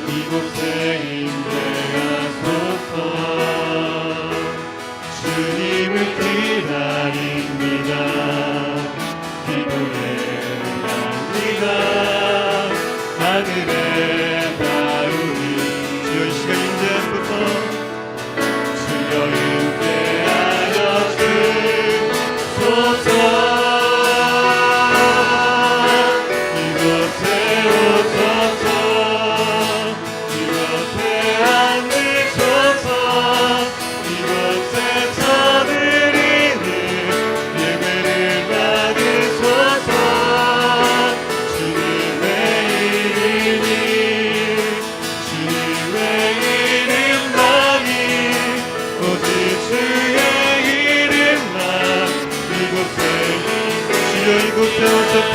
이곳에 임재하소서. 주님을 기다립니다. 기도해 합니다. 하늘에 나으리. 주여 이 시간 임재하소서. 주여 임재하여 주소서. 이곳에 오셔서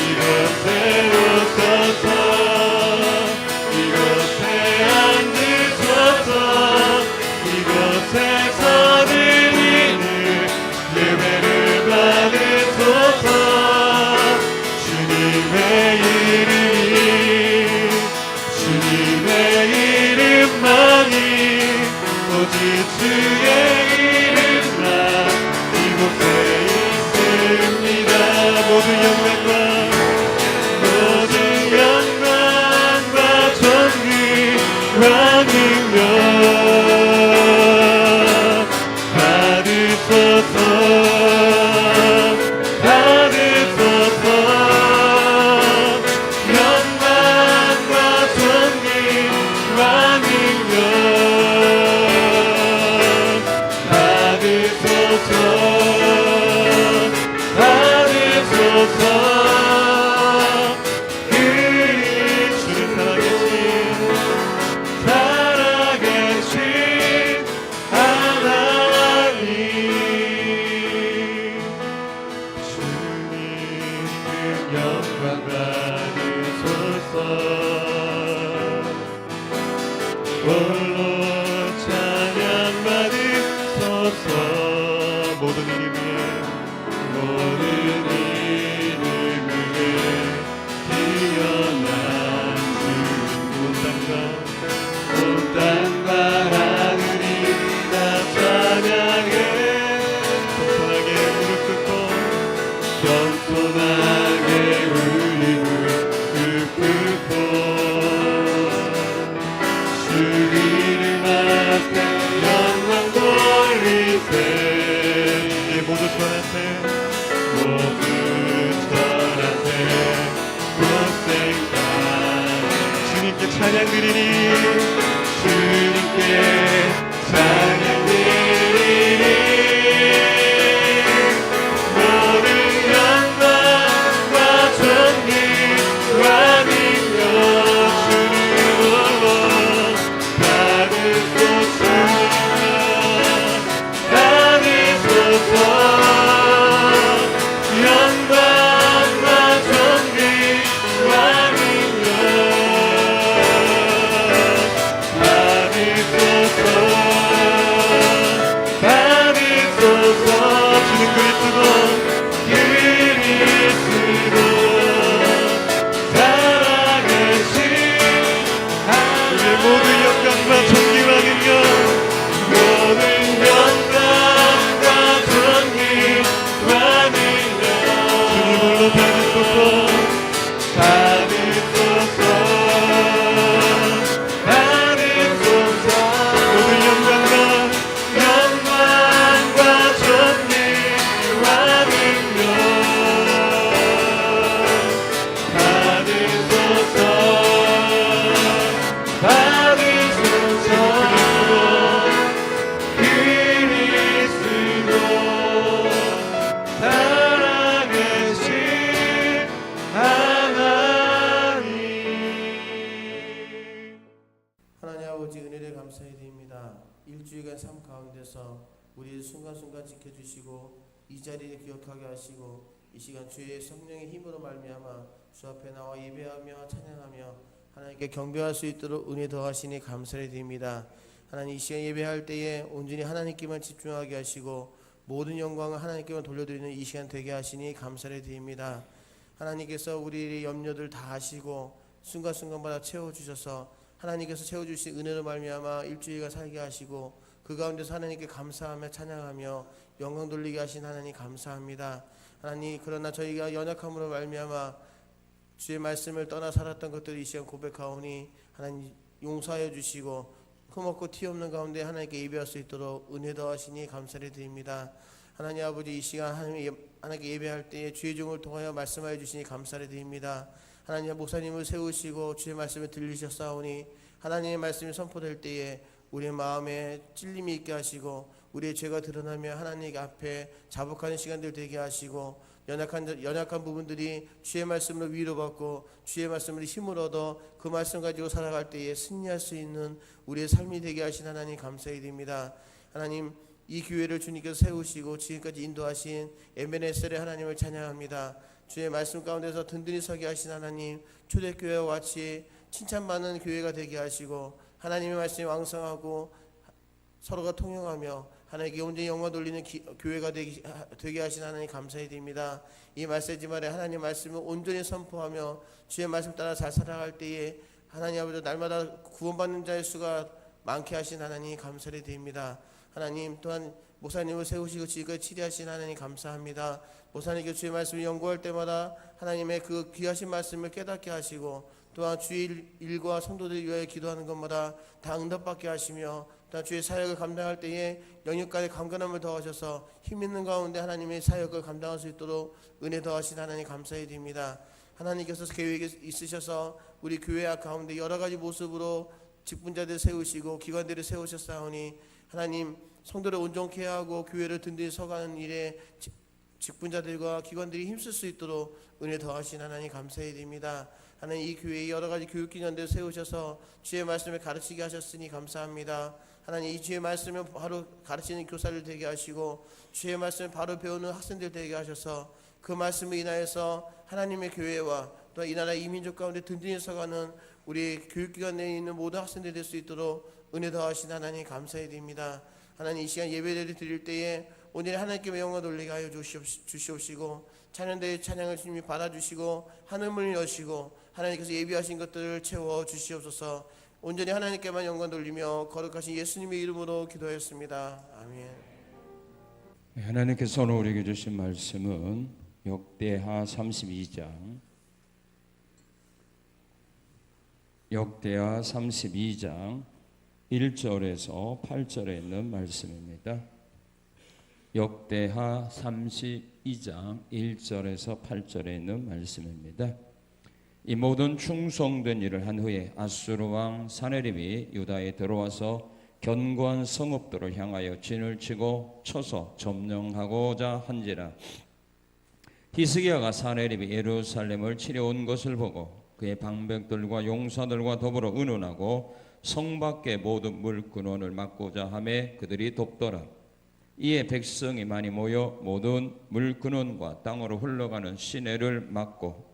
이곳에 오셔서 이곳에 앉으셔서 이곳에서 드리는 예배를 받으소서. 주님의 이름만이 오직 주의 이름만 이곳에 모든 영광과 존귀와 능력 받으소서. 영광과 존귀와 능력 받으소서. 홀로 찬양 받으소서. 모든 이름 위에 뛰어난 온 땅과 하늘이 다 찬양해. 겸손하게 무릎 꿇고 겸손하게 울림을 읊고 주 이름 앞에 영광 돌리세. 일주일간 삶 가운데서 우리를 순간순간 지켜주시고 이 자리를 기억하게 하시고 이 시간 주의 성령의 힘으로 말미암아 주 앞에 나와 예배하며 찬양하며 하나님께 경배할 수 있도록 은혜 더하시니 감사를 드립니다. 하나님, 이 시간 예배할 때에 온전히 하나님께만 집중하게 하시고 모든 영광을 하나님께만 돌려드리는 이 시간 되게 하시니 감사를 드립니다. 하나님께서 우리의 염려들 다 하시고 순간순간마다 채워주셔서 하나님께서 채워주신 은혜로 말미암아 일주일간 살게 하시고 그 가운데서 하나님께 감사하며 찬양하며 영광 돌리게 하신 하나님 감사합니다. 하나님, 그러나 저희가 연약함으로 말미암아 주의 말씀을 떠나 살았던 것들을 이 시간 고백하오니 하나님 용서하여 주시고 흠없고 티 없는 가운데 하나님께 예배할 수 있도록 은혜 더하시니 감사를 드립니다. 하나님 아버지, 이 시간 하나님께 예배할 때에 주의 종을 통하여 말씀하여 주시니 감사를 드립니다. 하나님, 목사님을 세우시고 주의 말씀을 들리셨사오니 하나님의 말씀이 선포될 때에 우리의 마음에 찔림이 있게 하시고 우리의 죄가 드러나며 하나님 앞에 자복하는 시간들 되게 하시고 연약한 부분들이 주의 말씀으로 위로받고 주의 말씀으로 힘을 얻어 그 말씀 가지고 살아갈 때에 승리할 수 있는 우리의 삶이 되게 하신 하나님 감사히 드립니다. 하나님, 이 교회를 주님께서 세우시고 지금까지 인도하신 에베네셀의 하나님을 찬양합니다. 주의 말씀 가운데서 든든히 서게 하신 하나님, 초대교회와 같이 칭찬받는 교회가 되게 하시고 하나님의 말씀이 왕성하고 서로가 통용하며 하나님께 온전히 영광 돌리는 교회가 되게 하신 하나님 감사히 드립니다. 이 메시지 말에 하나님 말씀을 온전히 선포하며 주의 말씀 따라 잘 살아갈 때에 하나님 아버지 날마다 구원받는 자의 수가 많게 하신 하나님 감사를 드립니다. 하나님, 또한 목사님을 세우시고 지금까지 치리하신 하나님 감사합니다. 목사님께 주의 말씀을 연구할 때마다 하나님의 그 귀하신 말씀을 깨닫게 하시고 또한 주의 일과 성도들 위하여 기도하는 것마다 다 응답받게 하시며 또한 주의 사역을 감당할 때에 영육간의 강건함을 더하셔서 힘있는 가운데 하나님의 사역을 감당할 수 있도록 은혜 더하신 하나님 감사히 드립니다. 하나님께서 계획이 있으셔서 우리 교회 가운데 여러 가지 모습으로 직분자들 세우시고 기관들을 세우셨사오니 하나님, 성도를 온전케 하고 교회를 든든히 서가는 일에 직분자들과 기관들이 힘쓸 수 있도록 은혜 더하신 하나님 감사히 드립니다. 하나님, 이 교회에 여러 가지 교육기관들을 세우셔서 주의 말씀을 가르치게 하셨으니 감사합니다. 하나님, 이 주의 말씀을 바로 가르치는 교사를 되게 하시고 주의 말씀을 바로 배우는 학생들 되게 하셔서 그 말씀을 인하여서 하나님의 교회와 또 이 나라 이민족 가운데 든든히 서가는 우리 교육기관 내에 있는 모든 학생들이 될 수 있도록 은혜 더하신 하나님 감사히 드립니다. 하나님, 이 시간 예배를 드릴 때에 오늘 하나님께 영광 돌리게 하여 주시옵시고 찬양대의 찬양을 주님이 받아주시고 하늘문을 여시고 하나님께서 예비하신 것들을 채워 주시옵소서. 온전히 하나님께만 영광 돌리며 거룩하신 예수님의 이름으로 기도하였습니다. 아멘. 하나님께서 오늘 우리에게 주신 말씀은 역대하 32장 1절에서 8절에 있는 말씀입니다. 역대하 32장 1절에서 8절에 있는 말씀입니다. 이 모든 충성된 일을 한 후에 아수르 왕 사네립이 유다에 들어와서 견고한 성읍들을 향하여 진을 치고 쳐서 점령하고자 한지라. 히스기야가 사네립이 예루살렘을 치려 온 것을 보고 그의 방백들과 용사들과 더불어 의논하고 성 밖의 모든 물근원을 막고자 하매 그들이 돕더라. 이에 백성이 많이 모여 모든 물근원과 땅으로 흘러가는 시내를 막고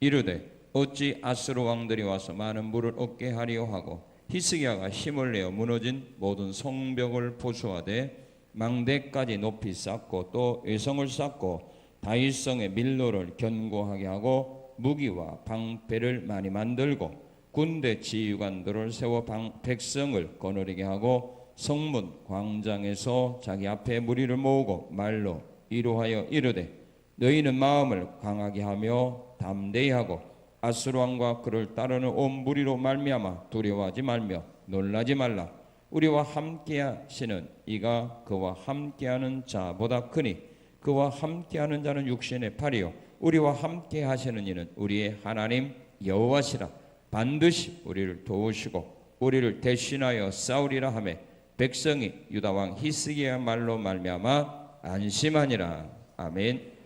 이르되 어찌 아수르 왕들이 와서 많은 물을 얻게 하리요 하고 히스기야가 힘을 내어 무너진 모든 성벽을 보수하되 망대까지 높이 쌓고 또 외성을 쌓고 다윗성의 밀로를 견고하게 하고 무기와 방패를 많이 만들고 군대 지휘관들을 세워 백성을 거느리게 하고 성문 광장에서 자기 앞에 무리를 모으고 말로 이루하여 이르되 너희는 마음을 강하게 하며 담대히 하고 아수르 왕과 그를 따르는 온 무리로 말미암아 두려워하지 말며 놀라지 말라. 우리와 함께하시는 이가 그와 함께하는 자보다 크니 그와 함께하는 자는 육신의 팔이요 우리와 함께하시는 이는 우리의 하나님 여호와시라. 반드시 우리를 도우시고 우리를 대신하여 싸우리라 하매 백성이 유다 왕 히스기야 말로 말미암아 안심하니라. 아멘.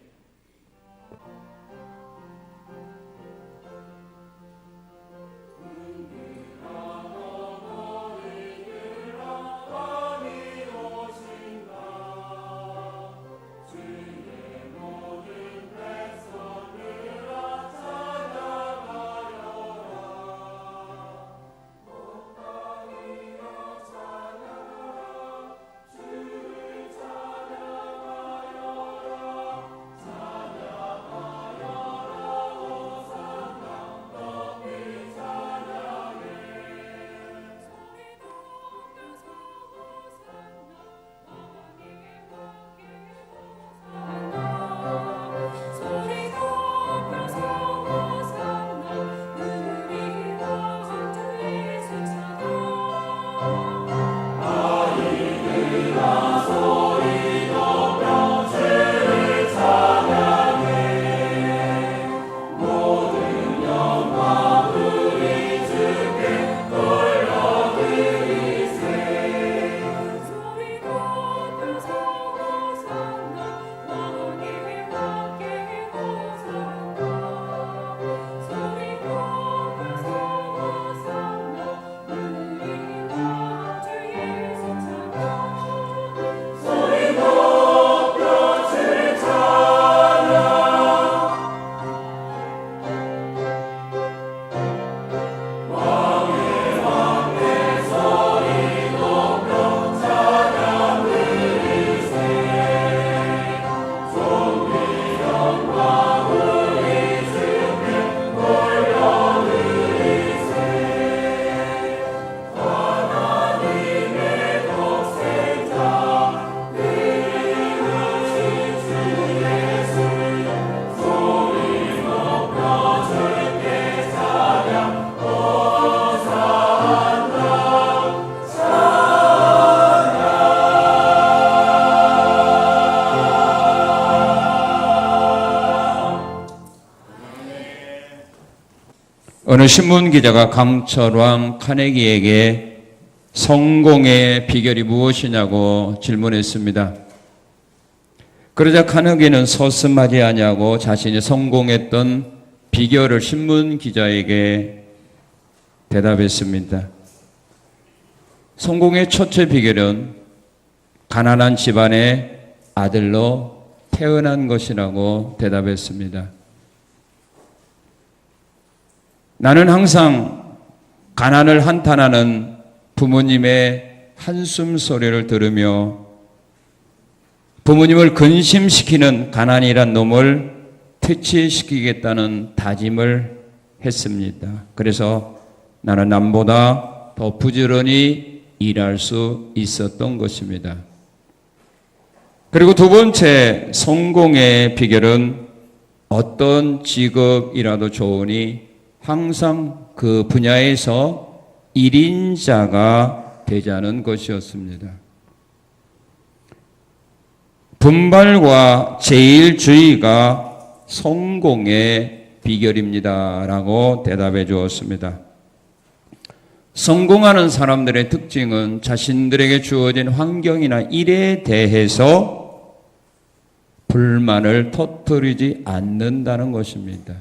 어느 신문 기자가 강철왕 카네기에게 성공의 비결이 무엇이냐고 질문했습니다. 그러자 카네기는 서슴하지 아니하고 자신이 성공했던 비결을 신문 기자에게 대답했습니다. 성공의 첫째 비결은 가난한 집안의 아들로 태어난 것이라고 대답했습니다. 나는 항상 가난을 한탄하는 부모님의 한숨 소리를 들으며 부모님을 근심시키는 가난이란 놈을 퇴치시키겠다는 다짐을 했습니다. 그래서 나는 남보다 더 부지런히 일할 수 있었던 것입니다. 그리고 두 번째 성공의 비결은 어떤 직업이라도 좋으니 항상 그 분야에서 1인자가 되자는 것이었습니다. 분발과 제일주의가 성공의 비결입니다. 라고 대답해 주었습니다. 성공하는 사람들의 특징은 자신들에게 주어진 환경이나 일에 대해서 불만을 터뜨리지 않는다는 것입니다.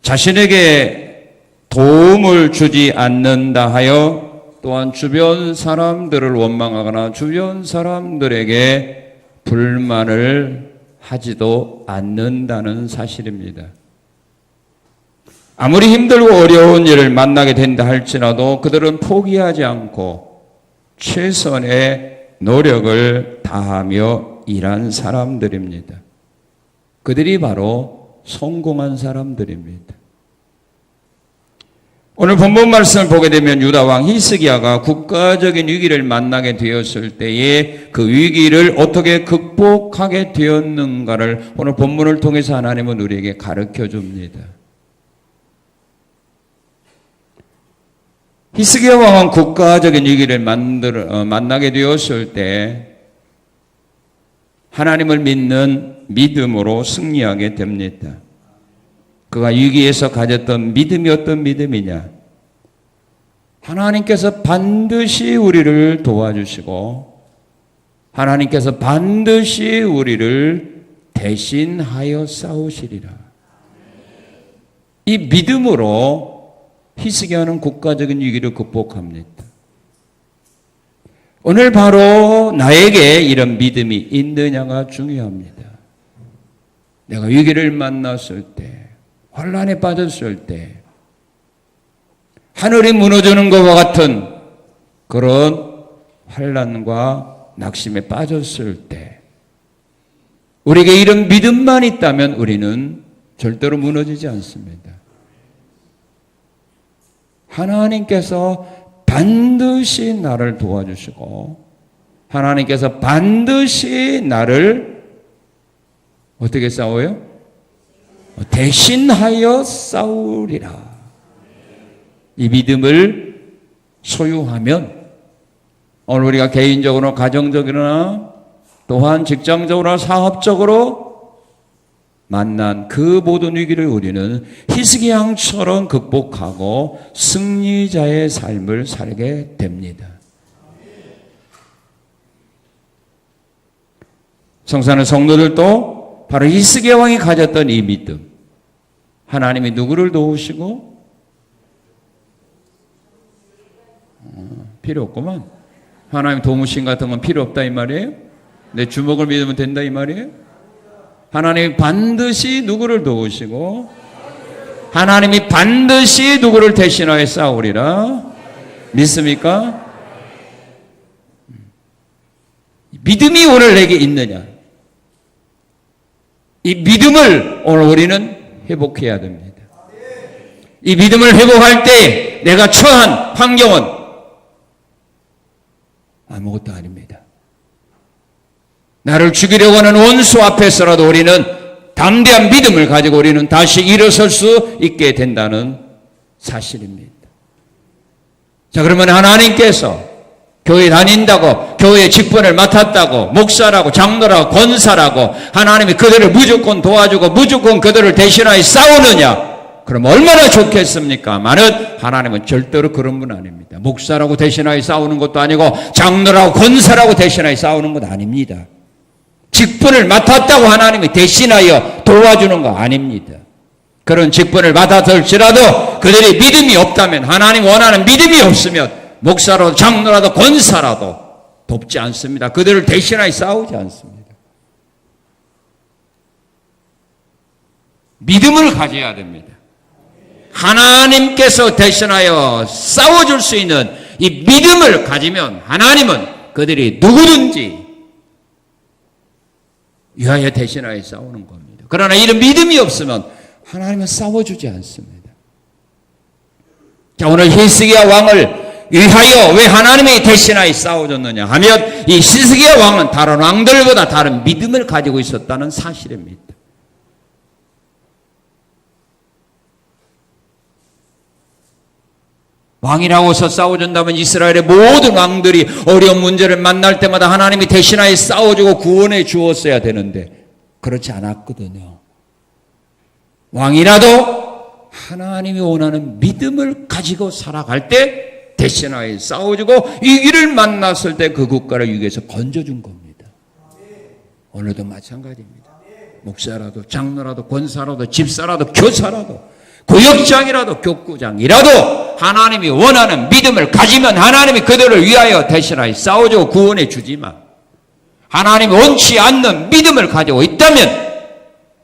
자신에게 도움을 주지 않는다 하여 또한 주변 사람들을 원망하거나 주변 사람들에게 불만을 하지도 않는다는 사실입니다. 아무리 힘들고 어려운 일을 만나게 된다 할지라도 그들은 포기하지 않고 최선의 노력을 다하며 일한 사람들입니다. 그들이 바로 성공한 사람들입니다. 오늘 본문 말씀을 보게 되면 유다 왕 히스기야가 국가적인 위기를 만나게 되었을 때에 그 위기를 어떻게 극복하게 되었는가를 오늘 본문을 통해서 하나님은 우리에게 가르쳐 줍니다. 히스기야 왕은 국가적인 위기를 만나게 되었을 때 하나님을 믿는 믿음으로 승리하게 됩니다. 그가 위기에서 가졌던 믿음이 어떤 믿음이냐? 하나님께서 반드시 우리를 도와주시고 하나님께서 반드시 우리를 대신하여 싸우시리라. 이 믿음으로 히스기야는 국가적인 위기를 극복합니다. 오늘 바로 나에게 이런 믿음이 있느냐가 중요합니다. 내가 위기를 만났을 때, 환난에 빠졌을 때, 하늘이 무너지는 것과 같은 그런 환난과 낙심에 빠졌을 때, 우리에게 이런 믿음만 있다면 우리는 절대로 무너지지 않습니다. 하나님께서 반드시 나를 도와주시고 하나님께서 반드시 나를 어떻게 싸워요? 대신하여 싸우리라. 이 믿음을 소유하면 오늘 우리가 개인적으로 가정적으로나 또한 직장적으로나 사업적으로 만난 그 모든 위기를 우리는 히스기야 왕처럼 극복하고 승리자의 삶을 살게 됩니다. 성사는 성도들도 바로 히스기야 왕이 가졌던 이 믿음, 하나님이 누구를 도우시고 필요 없구만. 하나님 도우심 같은 건 필요 없다 이 말이에요? 내 주먹을 믿으면 된다 이 말이에요? 하나님이 반드시 누구를 도우시고 하나님이 반드시 누구를 대신하여 싸우리라. 믿습니까? 믿음이 오늘 내게 있느냐? 이 믿음을 오늘 우리는 회복해야 됩니다. 이 믿음을 회복할 때 내가 처한 환경은 아무것도 아닙니다. 나를 죽이려고 하는 원수 앞에서라도 우리는 담대한 믿음을 가지고 우리는 다시 일어설 수 있게 된다는 사실입니다. 자, 그러면 하나님께서 교회 다닌다고, 교회 직분을 맡았다고, 목사라고, 장로라고, 권사라고 하나님이 그들을 무조건 도와주고 무조건 그들을 대신하여 싸우느냐? 그럼 얼마나 좋겠습니까만은 하나님은 절대로 그런 분 아닙니다. 목사라고 대신하여 싸우는 것도 아니고 장로라고 권사라고 대신하여 싸우는 것 아닙니다. 직분을 맡았다고 하나님이 대신하여 도와주는 거 아닙니다. 그런 직분을 맡았을지라도 그들이 믿음이 없다면, 하나님 원하는 믿음이 없으면 목사라도 장로라도 권사라도 돕지 않습니다. 그들을 대신하여 싸우지 않습니다. 믿음을 가져야 됩니다. 하나님께서 대신하여 싸워줄 수 있는 이 믿음을 가지면 하나님은 그들이 누구든지 위하여 대신하여 싸우는 겁니다. 그러나 이런 믿음이 없으면 하나님은 싸워주지 않습니다. 자, 오늘 히스기야 왕을 위하여 왜 하나님이 대신하여 싸워줬느냐 하면 이 히스기야 왕은 다른 왕들보다 다른 믿음을 가지고 있었다는 사실입니다. 왕이라고서 싸워준다면 이스라엘의 모든 왕들이 어려운 문제를 만날 때마다 하나님이 대신하여 싸워주고 구원해 주었어야 되는데 그렇지 않았거든요. 왕이라도 하나님이 원하는 믿음을 가지고 살아갈 때 대신하여 싸워주고 위기를 만났을 때 그 국가를 위기에서 건져준 겁니다. 오늘도 마찬가지입니다. 목사라도 장로라도 권사라도 집사라도 교사라도 구역장이라도 교구장이라도 하나님이 원하는 믿음을 가지면 하나님이 그들을 위하여 대신하여 싸워주고 구원해 주지만 하나님이 원치 않는 믿음을 가지고 있다면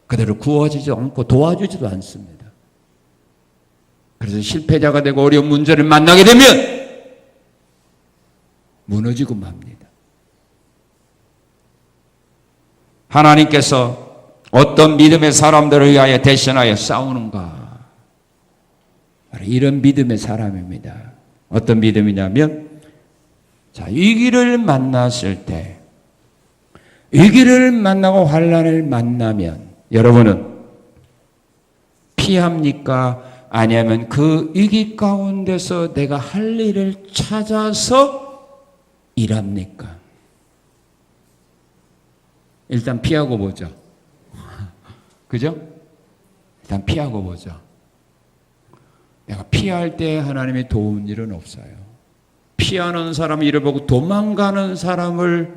그들을 구워주지도 않고 도와주지도 않습니다. 그래서 실패자가 되고 어려운 문제를 만나게 되면 무너지고 맙니다. 하나님께서 어떤 믿음의 사람들을 위하여 대신하여 싸우는가? 이런 믿음의 사람입니다. 어떤 믿음이냐면, 자, 위기를 만났을 때, 위기를 만나고 환난을 만나면 여러분은 피합니까? 아니면 그 위기 가운데서 내가 할 일을 찾아서 일합니까? 일단 피하고 보죠. 그죠? 일단 피하고 보죠. 내가 피할 때 하나님이 도운 일은 없어요. 피하는 사람 일을 보고 도망가는 사람을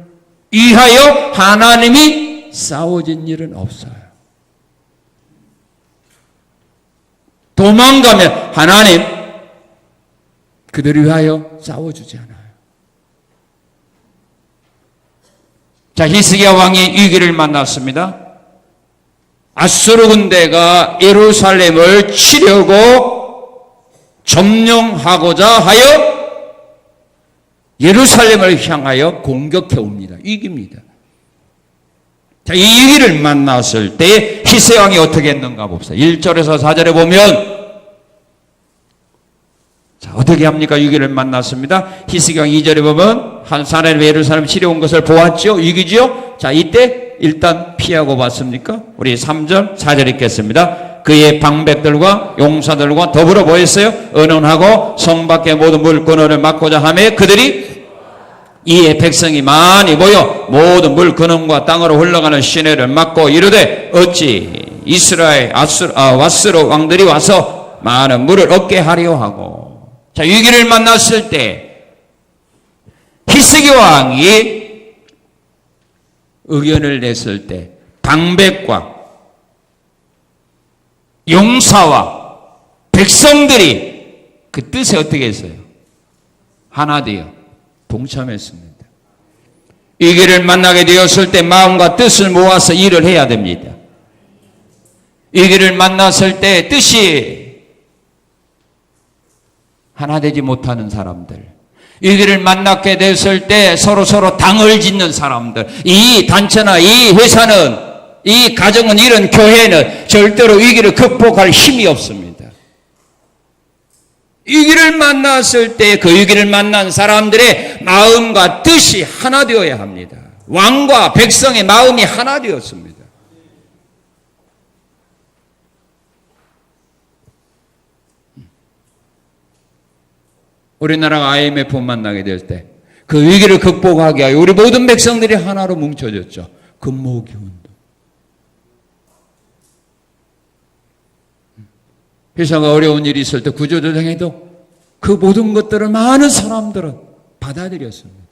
위하여 하나님이 싸워진 일은 없어요. 도망가면 하나님 그들을 위하여 싸워주지 않아요. 자, 히스기야 왕이 위기를 만났습니다. 아수르 군대가 예루살렘을 치려고 점령하고자 하여 예루살렘을 향하여 공격해 옵니다. 위기입니다. 자, 이 위기를 만났을 때 히스기야 왕이 어떻게 했는가 봅시다. 1절에서 4절에 보면 자, 어떻게 합니까? 위기를 만났습니다. 히스기야 왕 2절에 보면 한 사람이 예루살렘 치려온 것을 보았죠. 위기죠. 자, 이때 일단 피하고 봤습니까? 우리 3절 4절 읽겠습니다. 그의 방백들과 용사들과 더불어 보였어요. 언언하고 성 밖의 모든 물건을 막고자 하며 그들이 이에 백성이 많이 모여 모든 물 근원과 땅으로 흘러가는 시내를 막고 이르되 어찌 이스라엘 와스로 왕들이 와서 많은 물을 얻게 하려 하고. 자, 위기를 만났을 때 히스기야 왕이 의견을 냈을 때 방백과 용사와 백성들이 그 뜻에 어떻게 했어요? 하나 되어 동참했습니다. 위기를 만나게 되었을 때 마음과 뜻을 모아서 일을 해야 됩니다. 위기를 만났을 때 뜻이 하나 되지 못하는 사람들, 위기를 만나게 됐을 때 서로 당을 짓는 사람들, 이 단체나 이 회사는, 이 가정은, 이런 교회는 절대로 위기를 극복할 힘이 없습니다. 위기를 만났을 때 그 위기를 만난 사람들의 마음과 뜻이 하나 되어야 합니다. 왕과 백성의 마음이 하나 되었습니다. 우리나라가 IMF 만나게 될 때 그 위기를 극복하게 하여 우리 모든 백성들이 하나로 뭉쳐졌죠. 금모기 운동. 회사가 어려운 일이 있을 때 구조조정해도 그 모든 것들을 많은 사람들은 받아들였습니다.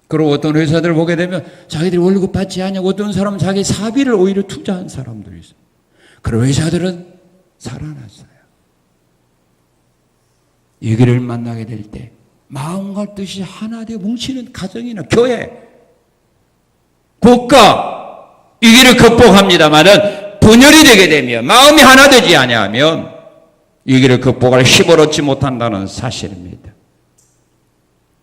그리고 어떤 회사들을 보게 되면 자기들이 월급 받지 않냐고 어떤 사람은 자기 사비를 오히려 투자한 사람들이 있어요. 그런 회사들은 살아났어요. 위기를 만나게 될 때 마음과 뜻이 하나 되어 뭉치는 가정이나 교회, 국가 위기를 극복합니다마는 분열이 되게 되면 마음이 하나 되지 아니하면 위기를 극복할 힘을 얻지 못한다는 사실입니다.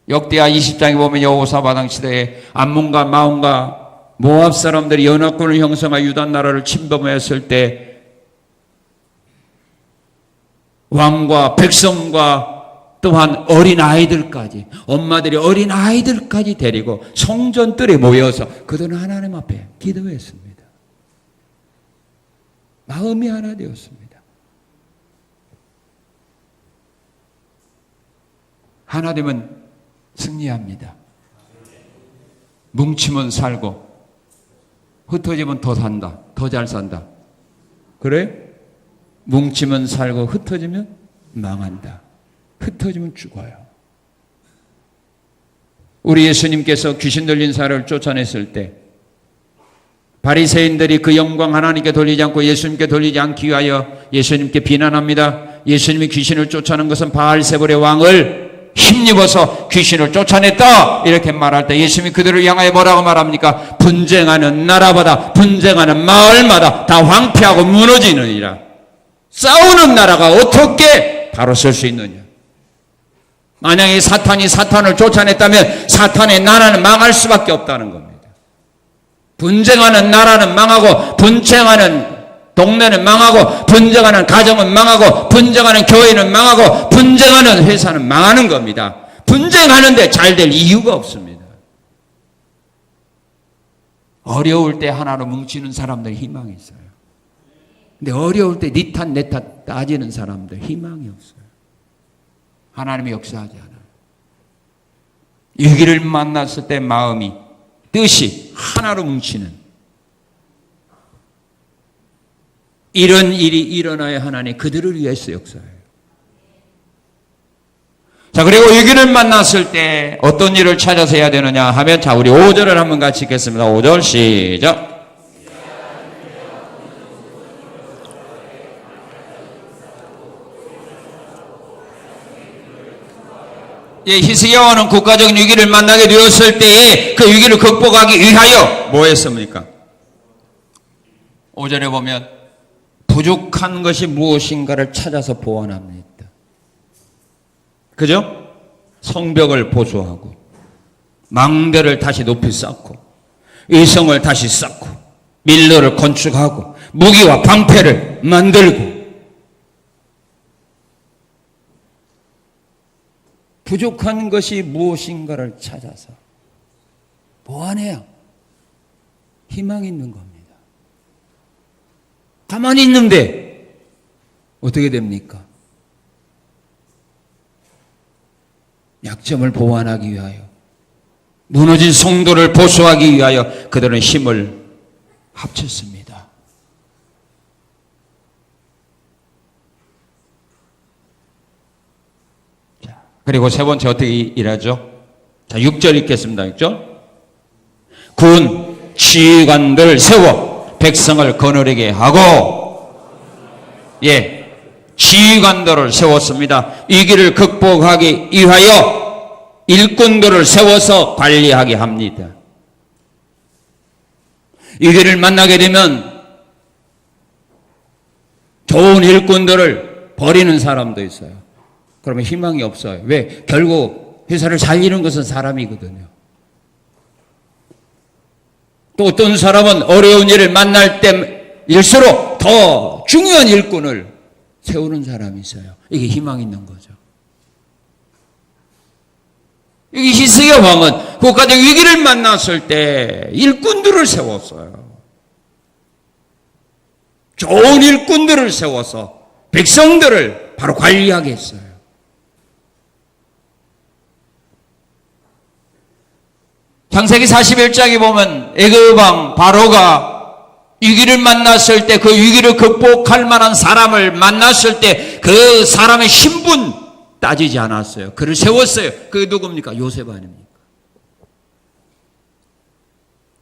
역대하 20장에 보면 여호사바당 시대에 암몬과 마온과 모압 사람들이 연합군을 형성하여 유다 나라를 침범했을 때 왕과 백성과 또한 어린아이들까지, 엄마들이 어린아이들까지 데리고 성전뜰에 모여서 그들은 하나님 앞에 기도했습니다. 마음이 하나 되었습니다. 하나 되면 승리합니다. 뭉치면 살고 흩어지면 더 산다. 더 잘 산다. 그래? 뭉치면 살고 흩어지면 망한다. 흩어지면 죽어요. 우리 예수님께서 귀신 들린 사람을 쫓아냈을 때 바리새인들이 그 영광 하나님께 돌리지 않고 예수님께 돌리지 않기 위하여 예수님께 비난합니다. 예수님이 귀신을 쫓아낸 것은 바알세불의 왕을 힘입어서 귀신을 쫓아냈다 이렇게 말할 때 예수님이 그들을 향하여 뭐라고 말합니까? 분쟁하는 나라마다 분쟁하는 마을마다 다 황폐하고 무너지느니라. 싸우는 나라가 어떻게 바로 설 수 있느냐. 만약에 사탄이 사탄을 쫓아냈다면 사탄의 나라는 망할 수밖에 없다는 겁니다. 분쟁하는 나라는 망하고 분쟁하는 동네는 망하고 분쟁하는 가정은 망하고 분쟁하는 교회는 망하고 분쟁하는 회사는 망하는 겁니다. 분쟁하는데 잘 될 이유가 없습니다. 어려울 때 하나로 뭉치는 사람들 희망이 있어요. 근데 어려울 때 네 탓 내 탓 따지는 사람들 희망이 없어요. 하나님이 역사하지 않아요. 위기를 만났을 때 마음이 뜻이 하나로 뭉치는 이런 일이 일어나야 하나님 그들을 위해서 역사해요. 자, 그리고 위기를 만났을 때 어떤 일을 찾아서 해야 되느냐 하면 자, 우리 5절을 한번 같이 읽겠습니다. 5절 시작. 히스기야 왕은 국가적인 위기를 만나게 되었을 때에 그 위기를 극복하기 위하여 뭐 했습니까? 5절에 보면 부족한 것이 무엇인가를 찾아서 보완합니다. 그죠? 성벽을 보수하고 망대를 다시 높이 쌓고 의성을 다시 쌓고 밀러를 건축하고 무기와 방패를 만들고 부족한 것이 무엇인가를 찾아서 보완해야 희망이 있는 겁니다. 가만히 있는데 어떻게 됩니까? 약점을 보완하기 위하여 무너진 성도를 보수하기 위하여 그들은 힘을 합쳤습니다. 그리고 세 번째 어떻게 일하죠? 자, 6절 읽겠습니다. 6절. 군 지휘관들 세워 백성을 거느리게 하고 지휘관들을 세웠습니다. 위기를 극복하기 위하여 일꾼들을 세워서 관리하게 합니다. 위기를 만나게 되면 좋은 일꾼들을 버리는 사람도 있어요. 그러면 희망이 없어요. 왜? 결국 회사를 살리는 것은 사람이거든요. 또 어떤 사람은 어려운 일을 만날 때일수록 더 중요한 일꾼을 세우는 사람이 있어요. 이게 희망이 있는 거죠. 여기 히스기야 왕은 국가적 위기를 만났을 때 일꾼들을 세웠어요. 좋은 일꾼들을 세워서 백성들을 바로 관리하게 했어요. 창세기 41장에 보면 애굽 왕 바로가 위기를 만났을 때 그 위기를 극복할 만한 사람을 만났을 때 그 사람의 신분 따지지 않았어요. 그를 세웠어요. 그게 누굽니까? 요셉 아닙니까?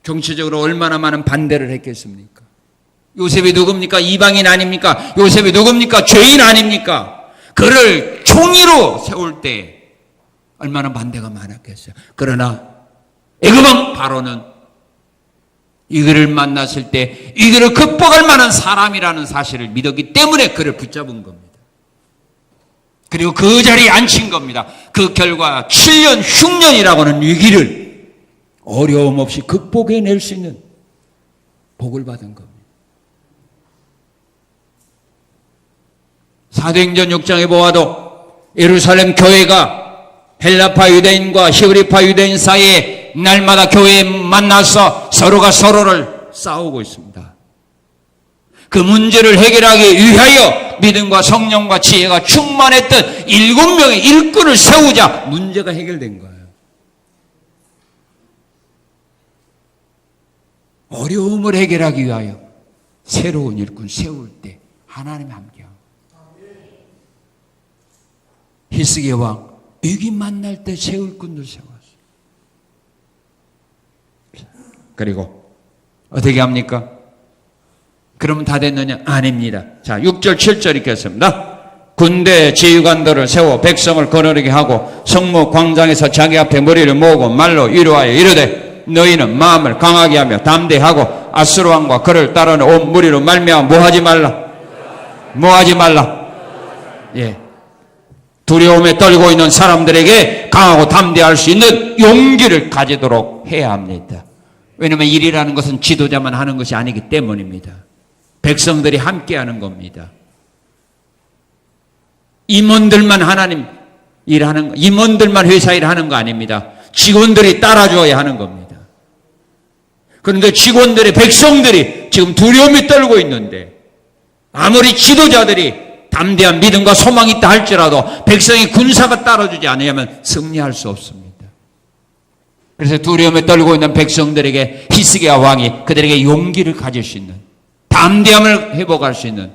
정치적으로 얼마나 많은 반대를 했겠습니까? 요셉이 누굽니까? 이방인 아닙니까? 요셉이 누굽니까? 죄인 아닙니까? 그를 총리로 세울 때 얼마나 반대가 많았겠어요. 그러나 애굽왕 바로는 위기를 만났을 때 위기를 극복할 만한 사람이라는 사실을 믿었기 때문에 그를 붙잡은 겁니다. 그리고 그 자리에 앉힌 겁니다. 그 결과 7년 흉년이라고 하는 위기를 어려움 없이 극복해낼 수 있는 복을 받은 겁니다. 사도행전 6장에 보아도 예루살렘 교회가 헬라파 유대인과 히브리파 유대인 사이에 날마다 교회에 만나서 서로가 서로를 싸우고 있습니다. 그 문제를 해결하기 위하여 믿음과 성령과 지혜가 충만했던 7명의 일꾼을 세우자 문제가 해결된 거예요. 어려움을 해결하기 위하여 새로운 일꾼 세울 때 하나님의 함께함. 히스기야 왕 위기 만날 때 새 일꾼들 세웠어요. 그리고 어떻게 합니까? 그러면 다 됐느냐? 아닙니다. 자, 6절 7절 읽겠습니다. 군대 지휘관들을 세워 백성을 거느리게 하고 성문 광장에서 자기 앞에 머리를 모으고 말로 위로하여 이르되 너희는 마음을 강하게 하며 담대하고 아수르 왕과 그를 따르는 온 무리로 말미암아 뭐하지 말라. 뭐하지 말라. 예. 두려움에 떨고 있는 사람들에게 강하고 담대할 수 있는 용기를 가지도록 해야 합니다. 왜냐하면 일이라는 것은 지도자만 하는 것이 아니기 때문입니다. 백성들이 함께하는 겁니다. 임원들만 하나님 일하는 거, 임원들만 회사 일하는 거 아닙니다. 직원들이 따라줘야 하는 겁니다. 그런데 직원들의 백성들이 지금 두려움이 떨고 있는데 아무리 지도자들이 담대한 믿음과 소망이 있다 할지라도 백성의 군사가 따라주지 않으면 승리할 수 없습니다. 그래서 두려움에 떨고 있는 백성들에게 히스기야 왕이 그들에게 용기를 가질 수 있는 담대함을 회복할 수 있는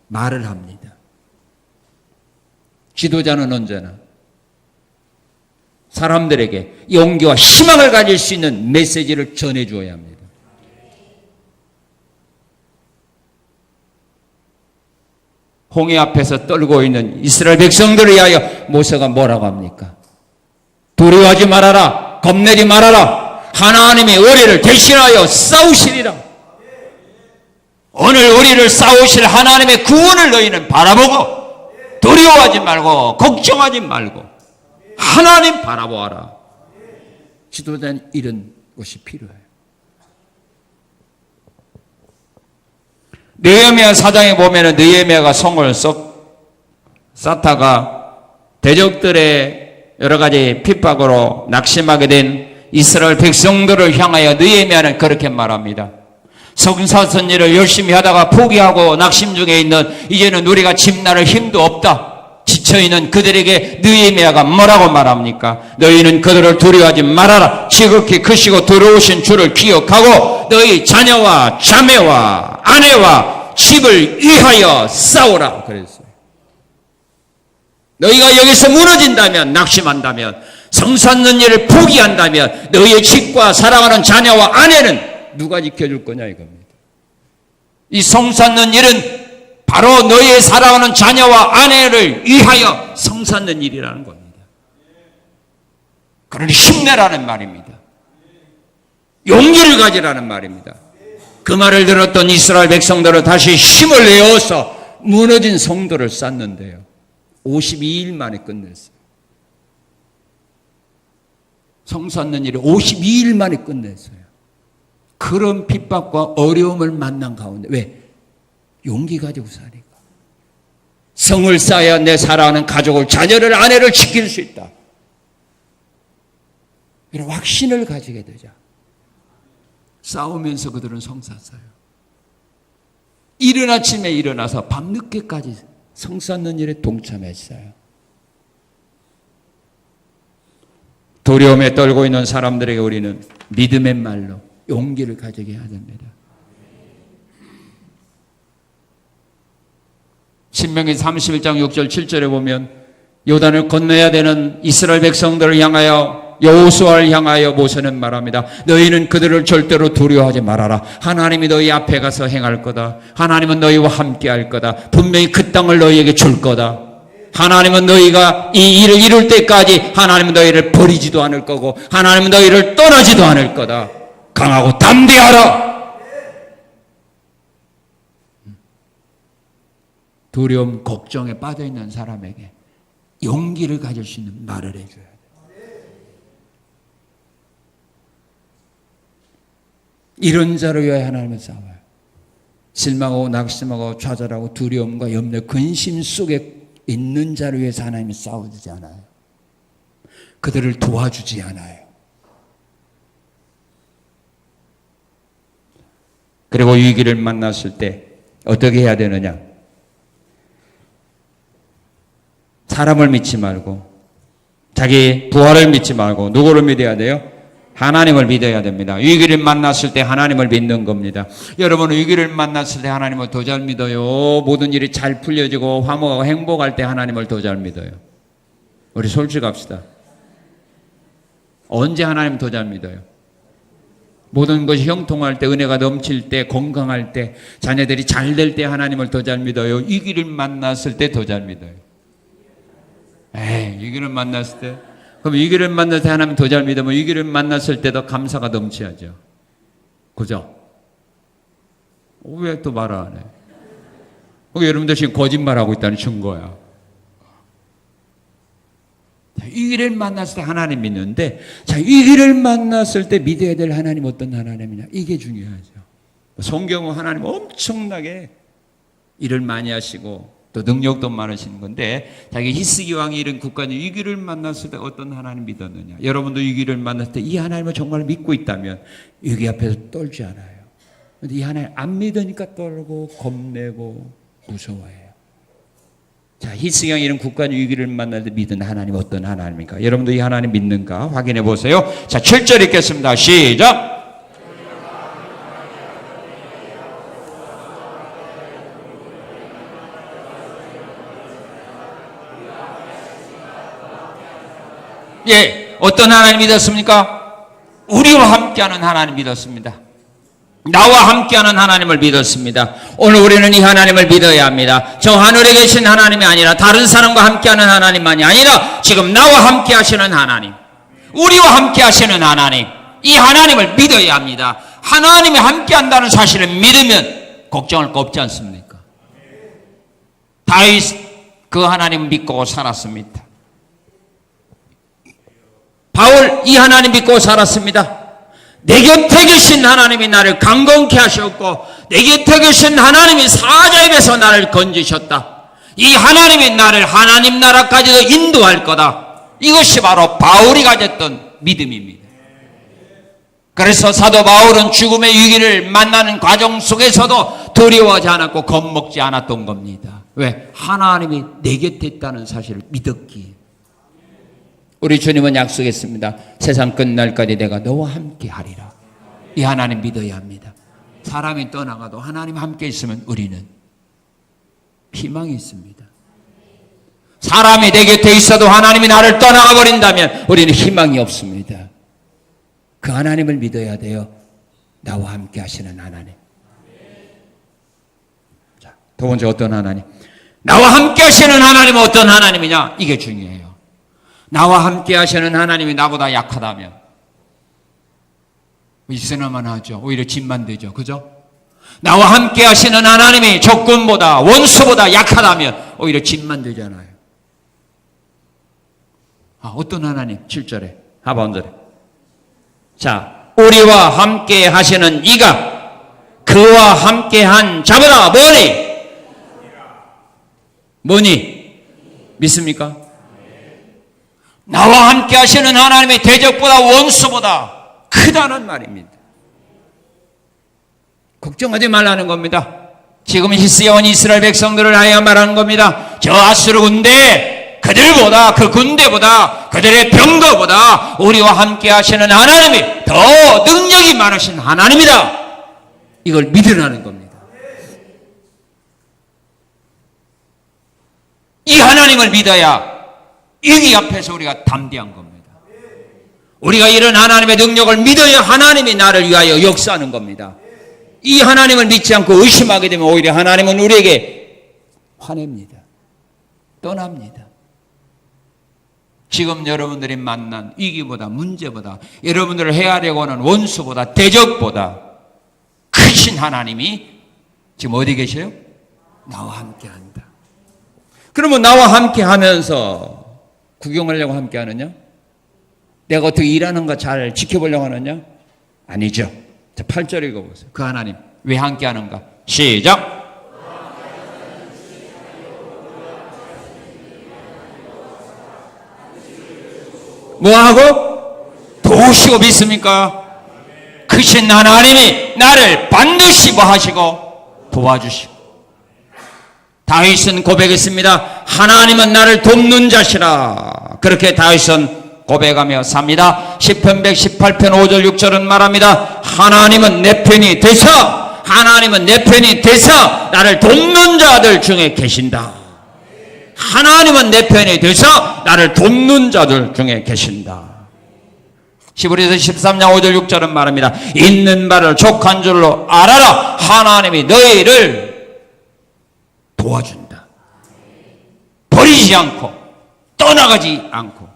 말을 합니다. 지도자는 언제나 사람들에게 용기와 희망을 가질 수 있는 메시지를 전해주어야 합니다. 홍해 앞에서 떨고 있는 이스라엘 백성들을 위하여 모세가 뭐라고 합니까? 두려워하지 말아라. 겁내지 말아라. 하나님이 우리를 대신하여 싸우시리라. 오늘 우리를 싸우실 하나님의 구원을 너희는 바라보고 두려워하지 말고 걱정하지 말고 하나님 바라보아라. 지도자는 이런 것이 필요해요. 느헤미야 4장에 보면은 느헤미야가 성을 쌓다가 대적들의 여러 가지 핍박으로 낙심하게 된 이스라엘 백성들을 향하여 느헤미야는 그렇게 말합니다. 성사선 일을 열심히 하다가 포기하고 낙심 중에 있는 이제는 우리가 집 나를 힘도 없다 지쳐있는 그들에게 느헤미야가 뭐라고 말합니까? 너희는 그들을 두려워하지 말아라. 지극히 크시고 두려우신 주를 기억하고 너희 자녀와 자매와 아내와 집을 위하여 싸우라 그랬어요. 너희가 여기서 무너진다면, 낙심한다면, 성사는 일을 포기한다면 너희의 집과 사랑하는 자녀와 아내는 누가 지켜줄 거냐 이겁니다. 이 성사는 일은 바로 너희의 사랑하는 자녀와 아내를 위하여 성사는 일이라는 겁니다. 그러니 힘내라는 말입니다. 용기를 가지라는 말입니다. 그 말을 들었던 이스라엘 백성들은 다시 힘을 내어서 무너진 성도를 쌓는데요. 52일 만에 끝냈어요. 성 쌓는 일을 52일 만에 끝냈어요. 그런 핍박과 어려움을 만난 가운데 왜? 용기 가지고 사니까. 성을 쌓아야 내 사랑하는 가족을, 자녀를, 아내를 지킬 수 있다. 이런 확신을 가지게 되자. 싸우면서 그들은 성 쌌어요. 이른 아침에 일어나서 밤늦게까지 성 쌓는 일에 동참했어요. 두려움에 떨고 있는 사람들에게 우리는 믿음의 말로 용기를 가지게 해야 됩니다. 신명기 31장 6절 7절에 보면 요단을 건너야 되는 이스라엘 백성들을 향하여 여호수아를 향하여 모세는 말합니다. 너희는 그들을 절대로 두려워하지 말아라. 하나님이 너희 앞에 가서 행할 거다. 하나님은 너희와 함께 할 거다. 분명히 그 땅을 너희에게 줄 거다. 하나님은 너희가 이 일을 이룰 때까지 하나님은 너희를 버리지도 않을 거고 하나님은 너희를 떠나지도 않을 거다. 강하고 담대하라. 두려움, 걱정에 빠져있는 사람에게 용기를 가질 수 있는 말을 해줘야 돼. 이런 자를 위하여 하나님은 싸워요. 실망하고 낙심하고 좌절하고 두려움과 염려, 근심 속에 있는 자를 위해서 하나님이 싸워주지 않아요. 그들을 도와주지 않아요. 그리고 위기를 만났을 때 어떻게 해야 되느냐? 사람을 믿지 말고 자기 부하를 믿지 말고 누구를 믿어야 돼요? 하나님을 믿어야 됩니다. 위기를 만났을 때 하나님을 믿는 겁니다. 여러분은 위기를 만났을 때 하나님을 더 잘 믿어요? 모든 일이 잘 풀려지고 화목하고 행복할 때 하나님을 더 잘 믿어요? 우리 솔직합시다. 언제 하나님 더 잘 믿어요? 모든 것이 형통할 때, 은혜가 넘칠 때, 건강할 때, 자녀들이 잘 될 때 하나님을 더 잘 믿어요? 위기를 만났을 때 더 잘 믿어요? 위기를 만났을 때? 그럼 위기를 만났을 때 하나님 더 잘 믿으면 위기를 만났을 때도 감사가 넘쳐야죠. 그죠? 왜 또 말을 안 해? 여러분들 지금 거짓말하고 있다는 증거야. 위기를 만났을 때 하나님 믿는데, 자, 위기를 만났을 때 믿어야 될 하나님 어떤 하나님이냐? 이게 중요하죠. 성경은 하나님 엄청나게 일을 많이 하시고 또 능력도 많으신 건데, 자기 히스기 왕이 이런 국가의 위기를 만났을 때 어떤 하나님 믿었느냐? 여러분도 위기를 만났을 때 이 하나님을 정말 믿고 있다면 위기 앞에서 떨지 않아요. 근데 이 하나님 안 믿으니까 떨고 겁내고 무서워해요. 자, 히스기 왕이 이런 국가의 위기를 만날 때 믿은 하나님 어떤 하나님입니까? 여러분도 이 하나님 믿는가 확인해 보세요. 자, 7절 읽겠습니다. 시작. 예, 어떤 하나님 믿었습니까? 우리와 함께하는 하나님 믿었습니다. 나와 함께하는 하나님을 믿었습니다. 오늘 우리는 이 하나님을 믿어야 합니다. 저 하늘에 계신 하나님이 아니라 다른 사람과 함께하는 하나님만이 아니라 지금 나와 함께 하시는 하나님, 우리와 함께 하시는 하나님, 이 하나님을 믿어야 합니다. 하나님이 함께한다는 사실을 믿으면 걱정할 거 없지 않습니까? 다윗 그 하나님을 믿고 살았습니다. 바울 이 하나님 믿고 살았습니다. 내 곁에 계신 하나님이 나를 강건케 하셨고 내 곁에 계신 하나님이 사자에게서 나를 건지셨다. 이 하나님이 나를 하나님 나라까지도 인도할 거다. 이것이 바로 바울이 가졌던 믿음입니다. 그래서 사도 바울은 죽음의 위기를 만나는 과정 속에서도 두려워하지 않았고 겁먹지 않았던 겁니다. 왜? 하나님이 내 곁에 있다는 사실을 믿었기에. 우리 주님은 약속했습니다. 세상 끝날까지 내가 너와 함께 하리라. 이 하나님 믿어야 합니다. 사람이 떠나가도 하나님 함께 있으면 우리는 희망이 있습니다. 사람이 내 곁에 있어도 하나님이 나를 떠나가 버린다면 우리는 희망이 없습니다. 그 하나님을 믿어야 돼요. 나와 함께 하시는 하나님. 자, 두 번째 어떤 하나님? 나와 함께 하시는 하나님은 어떤 하나님이냐? 이게 중요해요. 나와 함께 하시는 하나님이 나보다 약하다면 있으나만 하죠. 오히려 짐만 되죠. 그죠? 나와 함께 하시는 하나님이 적군보다 원수보다 약하다면 오히려 짐만 되잖아요. 어떤 하나님? 7절에 하반절에 자, 우리와 함께 하시는 이가 그와 함께 한 자보다 뭐니? 믿습니까? 나와 함께 하시는 하나님의 대적보다 원수보다 크다는 말입니다. 걱정하지 말라는 겁니다. 지금 히스기야 온 이스라엘 백성들을 하여 말하는 겁니다. 저 아수르 군대, 그들보다, 그 군대보다, 그들의 병거보다 우리와 함께 하시는 하나님이 더 능력이 많으신 하나님이다. 이걸 믿으라는 겁니다. 이 하나님을 믿어야 위기 앞에서 우리가 담대한 겁니다. 우리가 이런 하나님의 능력을 믿어야 하나님이 나를 위하여 역사하는 겁니다. 이 하나님을 믿지 않고 의심하게 되면 오히려 하나님은 우리에게 화냅니다. 떠납니다. 지금 여러분들이 만난 위기보다 문제보다 여러분들을 헤아려고 하는 원수보다 대적보다 크신 하나님이 지금 어디 계세요? 나와 함께 한다. 그러면 나와 함께 하면서 구경하려고 함께 하느냐? 내가 어떻게 일하는 거 잘 지켜보려고 하느냐? 아니죠. 자, 8절 읽어보세요. 그 하나님 왜 함께 하는가? 시작. 뭐하고? 도우시고 믿습니까? 크신 하나님이 나를 반드시 뭐하시고? 도와주시고. 다윗은 고백했습니다. 하나님은 나를 돕는 자시라. 그렇게 다윗은 고백하며 삽니다. 시편 118편 5절 6절은 말합니다. 하나님은 내 편이 되사 나를 돕는 자들 중에 계신다. 하나님은 내 편이 되사 나를 돕는 자들 중에 계신다. 히브리서 13장 5절 6절은 말합니다. 있는 바를 족한 줄로 알아라. 하나님이 너희를 도와준다. 버리지 않고 떠나가지 않고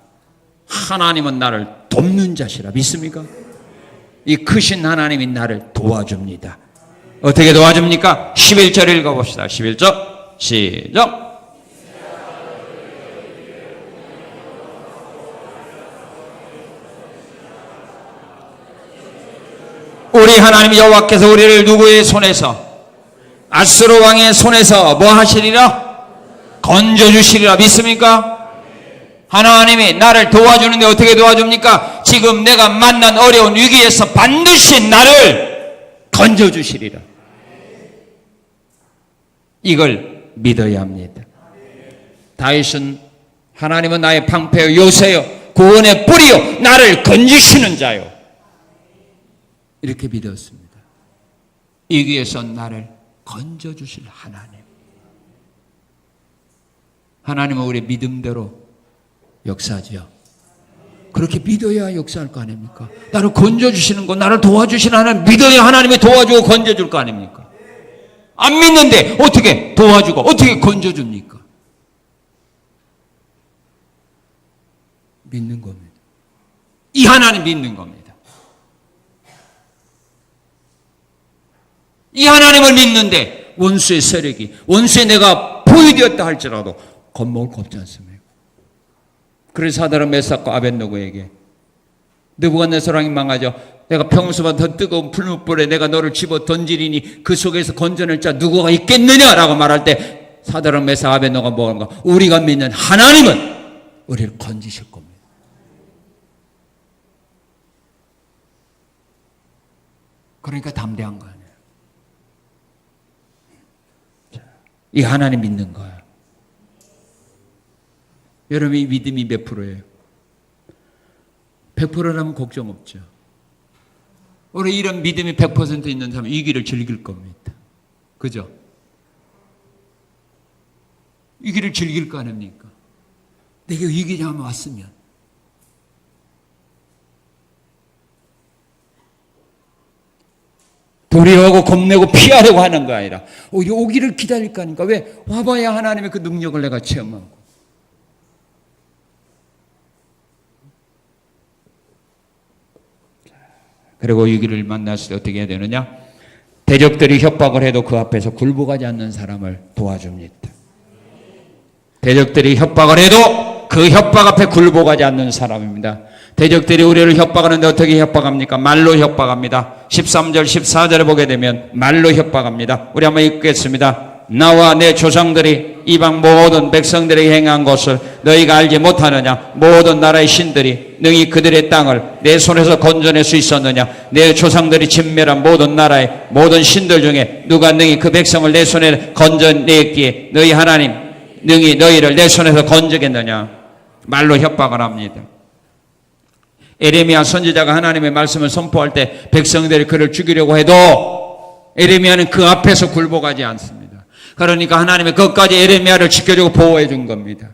하나님은 나를 돕는 자시라. 믿습니까? 이 크신 하나님이 나를 도와줍니다. 어떻게 도와줍니까? 11절 읽어봅시다. 11절 시작. 우리 하나님 여호와께서 우리를 누구의 손에서? 아수르 왕의 손에서 뭐 하시리라? 건져주시리라. 믿습니까? 하나님이 나를 도와주는데 어떻게 도와줍니까? 지금 내가 만난 어려운 위기에서 반드시 나를 건져주시리라. 이걸 믿어야 합니다. 다윗은 하나님은 나의 방패요 요새요 구원의 뿌리요 나를 건지시는 자요 이렇게 믿었습니다. 위기에서 나를 건져주실 하나님. 하나님은 우리 믿음대로 역사하죠. 그렇게 믿어야 역사할 거 아닙니까? 나를 건져주시는 거, 나를 도와주시는 하나님 믿어야 하나님이 도와주고 건져줄 거 아닙니까? 안 믿는데 어떻게 도와주고 어떻게 건져줍니까? 믿는 겁니다. 이 하나님 믿는 겁니다. 이 하나님을 믿는데 원수의 세력이 원수의 내가 포위되었다 할지라도 겁먹을 거 없지 않습니까? 그래서 사드락 메삭과 아벳느고에게 느부갓네살왕이 망하죠. 내가 평소보다 더 뜨거운 풀무불에 내가 너를 집어 던지리니 그 속에서 건져낼 자 누구가 있겠느냐라고 말할 때 사드락 메삭 아벳느고가 뭐하는가? 우리가 믿는 하나님은 우리를 건지실 겁니다. 그러니까 담대한 거 아니에요. 이 하나님 믿는 거예요. 여러분이 믿음이 몇 프로예요? 100%라면 걱정 없죠. 우리 이런 믿음이 100% 있는 사람은 위기를 즐길 겁니다. 그죠? 위기를 즐길 거 아닙니까? 내게 위기가 왔으면 두려워하고 겁내고 피하려고 하는 거 아니라 오히려 오기를 기다릴 거 아닙니까? 왜? 와봐야 하나님의 그 능력을 내가 체험하고. 그리고 위기를 만났을 때 어떻게 해야 되느냐? 대적들이 협박을 해도 그 앞에서 굴복하지 않는 사람을 도와줍니다. 대적들이 협박을 해도 그 협박 앞에 굴복하지 않는 사람입니다. 대적들이 우리를 협박하는데 어떻게 협박합니까? 말로 협박합니다. 13절 14절에 보게 되면 말로 협박합니다. 우리 한번 읽겠습니다. 나와 내 조상들이 이방 모든 백성들에게 행한 것을 너희가 알지 못하느냐? 모든 나라의 신들이 능히 그들의 땅을 내 손에서 건져낼 수 있었느냐? 내 조상들이 진멸한 모든 나라의 모든 신들 중에 누가 능히 그 백성을 내 손에 건져냈기에 너희 하나님 능히 너희를 내 손에서 건져겠느냐? 말로 협박을 합니다. 에레미야 선지자가 하나님의 말씀을 선포할 때 백성들이 그를 죽이려고 해도 에레미야는 그 앞에서 굴복하지 않습니다. 그러니까 하나님의 끝까지 에레미야를 지켜주고 보호해 준 겁니다.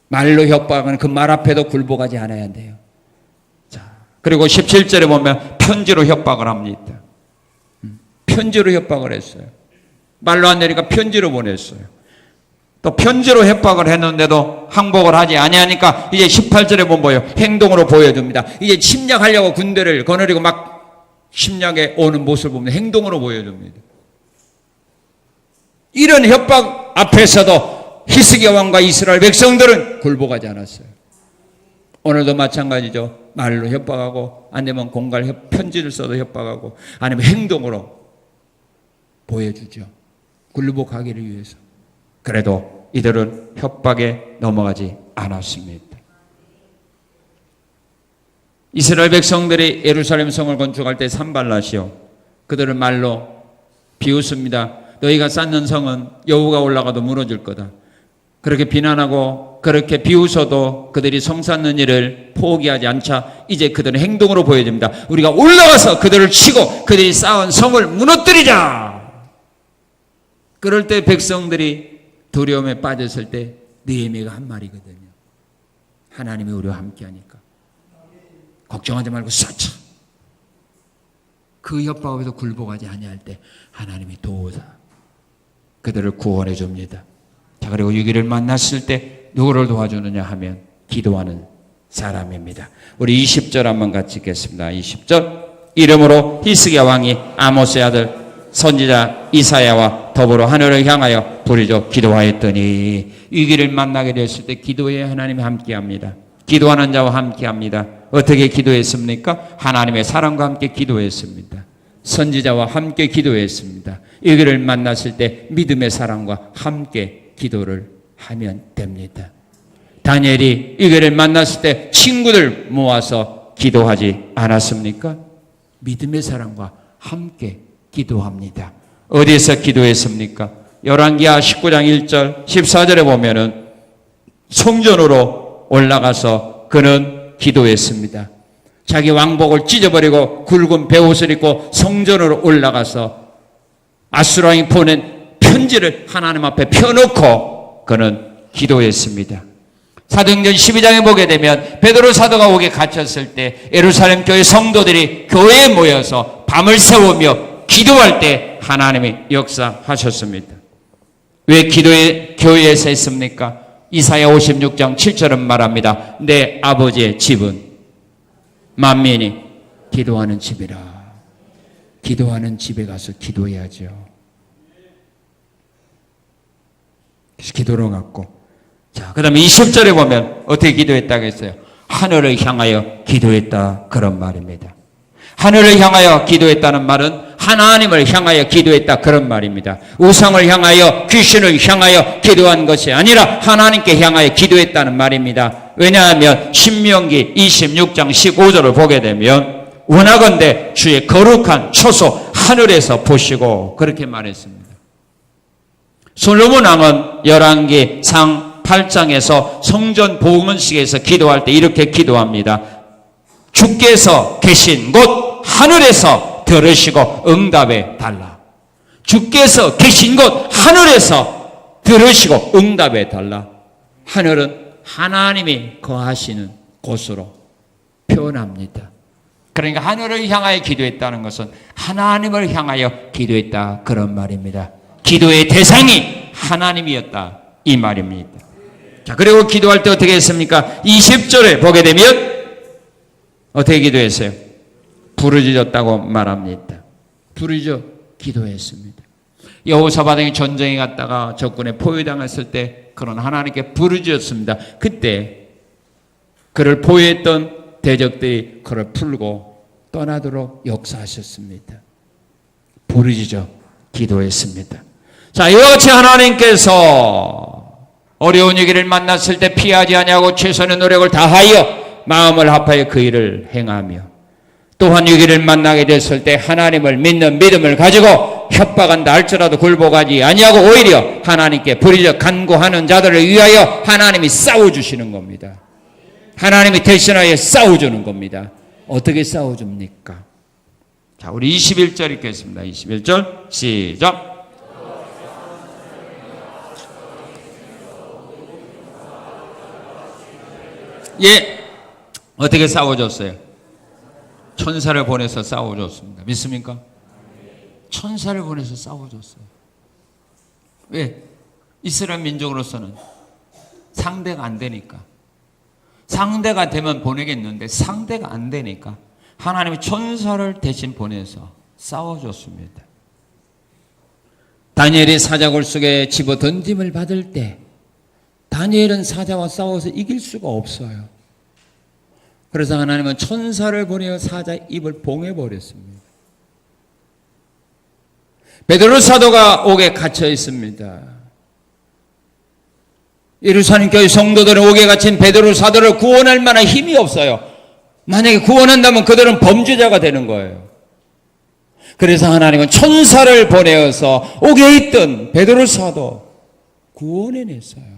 말로 협박하는 그 말 앞에도 굴복하지 않아야 돼요. 자, 그리고 17절에 보면 편지로 협박을 합니다. 편지로 협박을 했어요. 말로 안 되니까 편지로 보냈어요. 또 편지로 협박을 했는데도 항복을 하지 아니하니까 이제 18절에 보면 뭐예요? 행동으로 보여줍니다. 이제 침략하려고 군대를 거느리고 막 침략에 오는 모습을 보면 행동으로 보여줍니다. 이런 협박 앞에서도 히스기야 왕과 이스라엘 백성들은 굴복하지 않았어요. 오늘도 마찬가지죠. 말로 협박하고 안 되면 공갈 편지를 써도 협박하고 아니면 행동으로 보여주죠. 굴복하기를 위해서. 그래도 이들은 협박에 넘어가지 않았습니다. 이스라엘 백성들이 예루살렘 성을 건축할 때 산발랏이요, 그들을 말로 비웃습니다. 너희가 쌓는 성은 여호가 올라가도 무너질 거다. 그렇게 비난하고 그렇게 비웃어도 그들이 성 쌓는 일을 포기하지 않자 이제 그들은 행동으로 보여줍니다. 우리가 올라가서 그들을 치고 그들이 쌓은 성을 무너뜨리자. 그럴 때 백성들이 두려움에 빠졌을 때 느헤미야가 한 말이거든요. 하나님이 우리와 함께하니까 걱정하지 말고 쌓자. 그 협박 앞에서 굴복하지 아니할 때 하나님이 도우사 그들을 구원해 줍니다. 자, 그리고 위기를 만났을 때 누구를 도와주느냐 하면 기도하는 사람입니다. 우리 20절 한번 같이 읽겠습니다. 20절. 이름으로 히스기야 왕이 아모스의 아들 선지자 이사야와 더불어 하늘을 향하여 부르짖어 기도하였더니, 위기를 만나게 됐을 때 기도에 하나님이 함께합니다. 기도하는 자와 함께합니다. 어떻게 기도했습니까? 하나님의 사랑과 함께 기도했습니다. 선지자와 함께 기도했습니다. 위기를 만났을 때 믿음의 사랑과 함께 기도를 하면 됩니다. 다니엘이 위기를 만났을 때 친구들 모아서 기도하지 않았습니까? 믿음의 사랑과 함께 기도합니다. 어디에서 기도했습니까? 열왕기하 19장 1절 14절에 보면은 성전으로 올라가서 그는 기도했습니다. 자기 왕복을 찢어버리고 굵은 베옷을 입고 성전으로 올라가서 아수르 왕이 보낸 편지를 하나님 앞에 펴놓고 그는 기도했습니다. 사도행전 12장에 보게 되면 베드로 사도가 옥에 갇혔을 때 예루살렘 교회 성도들이 교회에 모여서 밤을 새우며 기도할 때 하나님이 역사하셨습니다. 왜 교회에서 했습니까? 이사야 56장 7절은 말합니다. 내 아버지의 집은 만민이 기도하는 집이라. 기도하는 집에 가서 기도해야죠. 그래서 기도로 갖고, 자, 그 다음에 20절에 보면 어떻게 기도했다고 했어요? 하늘을 향하여 기도했다, 그런 말입니다. 하늘을 향하여 기도했다는 말은 하나님을 향하여 기도했다, 그런 말입니다. 우상을 향하여, 귀신을 향하여 기도한 것이 아니라 하나님께 향하여 기도했다는 말입니다. 왜냐하면 신명기 26장 15절을 보게 되면 원하건대 주의 거룩한 처소 하늘에서 보시고, 그렇게 말했습니다. 솔로몬 왕은 열왕기 상 8장에서 성전 복음식에서 기도할 때 이렇게 기도합니다. 주께서 계신 곳 하늘에서 들으시고 응답해 달라. 주께서 계신 곳 하늘에서 들으시고 응답해 달라. 하늘은 하나님이 거하시는 곳으로 표현합니다. 그러니까 하늘을 향하여 기도했다는 것은 하나님을 향하여 기도했다, 그런 말입니다. 기도의 대상이 하나님이었다, 이 말입니다. 자, 그리고 기도할 때 어떻게 했습니까? 20절에 보게 되면 어떻게 기도했어요? 부르짖었다고 말합니다. 부르짖어 기도했습니다. 여호사밧 전쟁에 갔다가 적군에 포위당했을 때 그런 하나님께 부르짖었습니다. 그때 그를 포위했던 대적들이 그를 풀고 떠나도록 역사하셨습니다. 부르짖어 기도했습니다. 자, 이와 같이 하나님께서 어려운 위기를 만났을 때 피하지 아니하고 최선의 노력을 다하여 마음을 합하여 그 일을 행하며, 또한 위기를 만나게 됐을 때 하나님을 믿는 믿음을 가지고 협박한다 할지라도 굴복하지 아니하고 오히려 하나님께 부르짖어 간구하는 자들을 위하여 하나님이 싸워주시는 겁니다. 하나님이 대신하여 싸워주는 겁니다. 어떻게 싸워줍니까? 자, 우리 21절 읽겠습니다. 21절 시작. 예, 어떻게 싸워줬어요? 천사를 보내서 싸워줬습니다. 믿습니까? 천사를 보내서 싸워줬어요. 왜? 이스라엘 민족으로서는 상대가 안 되니까. 상대가 되면 보내겠는데 상대가 안 되니까 하나님이 천사를 대신 보내서 싸워줬습니다. 다니엘이 사자굴 속에 집어 던짐을 받을 때 다니엘은 사자와 싸워서 이길 수가 없어요. 그래서 하나님은 천사를 보내어 사자 입을 봉해버렸습니다. 베드로 사도가 옥에 갇혀 있습니다. 예루살렘 교회 성도들은 옥에 갇힌 베드로 사도를 구원할 만한 힘이 없어요. 만약에 구원한다면 그들은 범죄자가 되는 거예요. 그래서 하나님은 천사를 보내어서 옥에 있던 베드로 사도 구원해냈어요.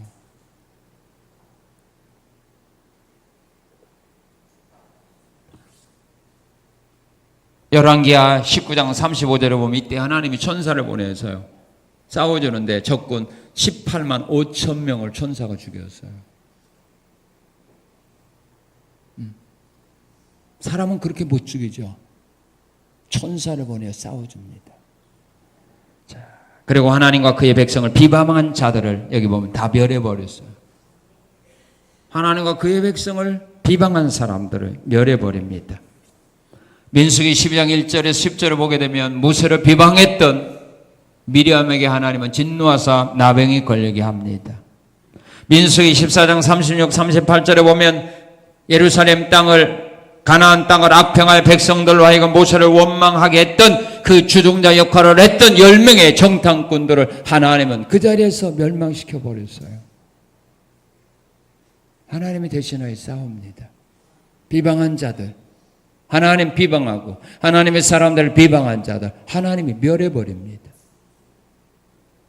열왕기하 19장 35절에 보면 이때 하나님이 천사를 보내서요 싸워주는데 적군 18만 5천 명을 천사가 죽였어요. 사람은 그렇게 못 죽이죠. 천사를 보내어 싸워줍니다. 자, 그리고 하나님과 그의 백성을 비방한 자들을 여기 보면 다 멸해버렸어요. 하나님과 그의 백성을 비방한 사람들을 멸해버립니다. 민수기 12장 1절에서 10절을 보게 되면 모세를 비방했던 미리암에게 하나님은 진노하사 나병이 걸리게 합니다. 민수기 14장 36, 38절에 보면 예루살렘 땅을 가나안 땅을 악평할 백성들로 하여금 모세를 원망하게 했던 그 주동자 역할을 했던 10명의 정탐꾼들을 하나님은 그 자리에서 멸망시켜 버렸어요. 하나님이 대신하여 싸웁니다. 비방한 자들 하나님 비방하고 하나님의 사람들을 비방한 자들 하나님이 멸해버립니다.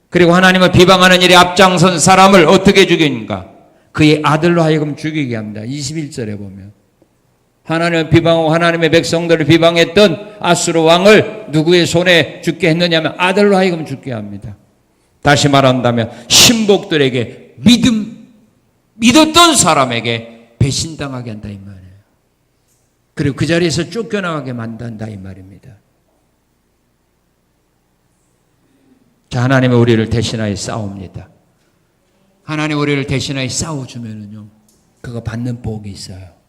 그리고 하나님을 비방하는 일에 앞장선 사람을 어떻게 죽이는가? 그의 아들로 하여금 죽이게 합니다. 21절에 보면 하나님을 비방하고 하나님의 백성들을 비방했던 아수르 왕을 누구의 손에 죽게 했느냐면 아들로 하여금 죽게 합니다. 다시 말한다면 신복들에게 믿었던 사람에게 배신당하게 한다 이 말이에요. 그리고 그 자리에서 쫓겨나가게 만든다 이 말입니다. 자, 하나님은 우리를 대신하여 싸웁니다. 하나님 우리를 대신하여 싸워주면은요, 그거 받는 복이 있어요.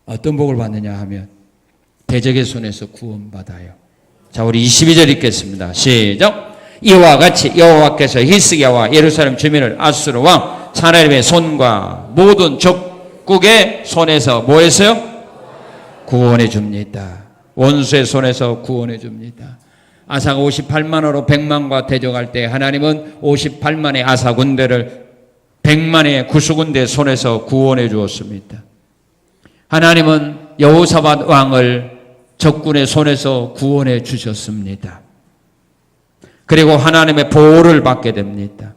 어떤 복을 받느냐 하면 대적의 손에서 구원받아요. 자, 우리 22절 읽겠습니다. 시작. 이와 같이 여호와께서 히스기야와 예루살렘 주민을 아수르 왕 사나립의 손과 모든 적국의 손에서 뭐 했어요? 구원해 줍니다. 원수의 손에서 구원해 줍니다. 아사가 58만으로 100만과 대적할 때 하나님은 58만의 아사 군대를 100만의 구수군대 손에서 구원해 주었습니다. 하나님은 여호사밧 왕을 적군의 손에서 구원해 주셨습니다. 그리고 하나님의 보호를 받게 됩니다.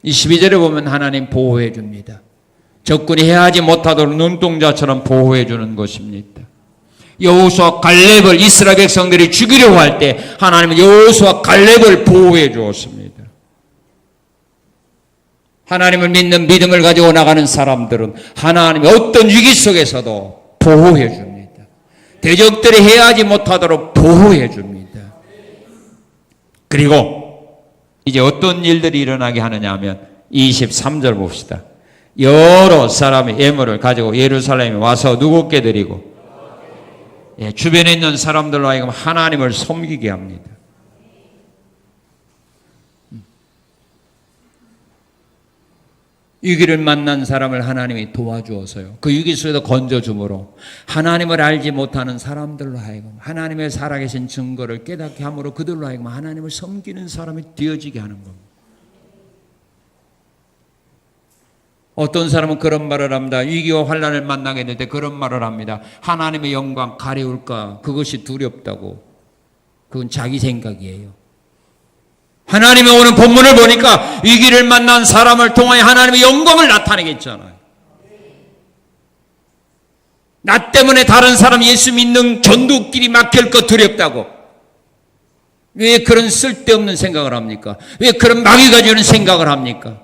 22절에 보면 하나님 보호해 줍니다. 적군이 해하지 못하도록 눈동자처럼 보호해 주는 것입니다. 여호수아 갈렙을 이스라엘 백성들이 죽이려고 할 때 하나님은 여호수아 갈렙을 보호해 주었습니다. 하나님을 믿는 믿음을 가지고 나가는 사람들은 하나님의 어떤 위기 속에서도 보호해 줍니다. 대적들이 해하지 못하도록 보호해 줍니다. 그리고 이제 어떤 일들이 일어나게 하느냐 하면 23절 봅시다. 여러 사람의 예물을 가지고 예루살렘에 와서 누구께 드리고 주변에 있는 사람들로 하여금 하나님을 섬기게 합니다. 위기를 만난 사람을 하나님이 도와주어서요. 그 위기 속에서 건져줌으로 하나님을 알지 못하는 사람들로 하여금 하나님의 살아계신 증거를 깨닫게 함으로 그들로 하여금 하나님을 섬기는 사람이 되어지게 하는 겁니다. 어떤 사람은 그런 말을 합니다. 위기와 환난을 만나게 될 때 그런 말을 합니다. 하나님의 영광 가려울까? 그것이 두렵다고. 그건 자기 생각이에요. 하나님의 오늘 본문을 보니까 위기를 만난 사람을 통하여 하나님의 영광을 나타내겠잖아요. 나 때문에 다른 사람 예수 믿는 전도길이 막힐 것 두렵다고. 왜 그런 쓸데없는 생각을 합니까? 왜 그런 마귀가 주는 생각을 합니까?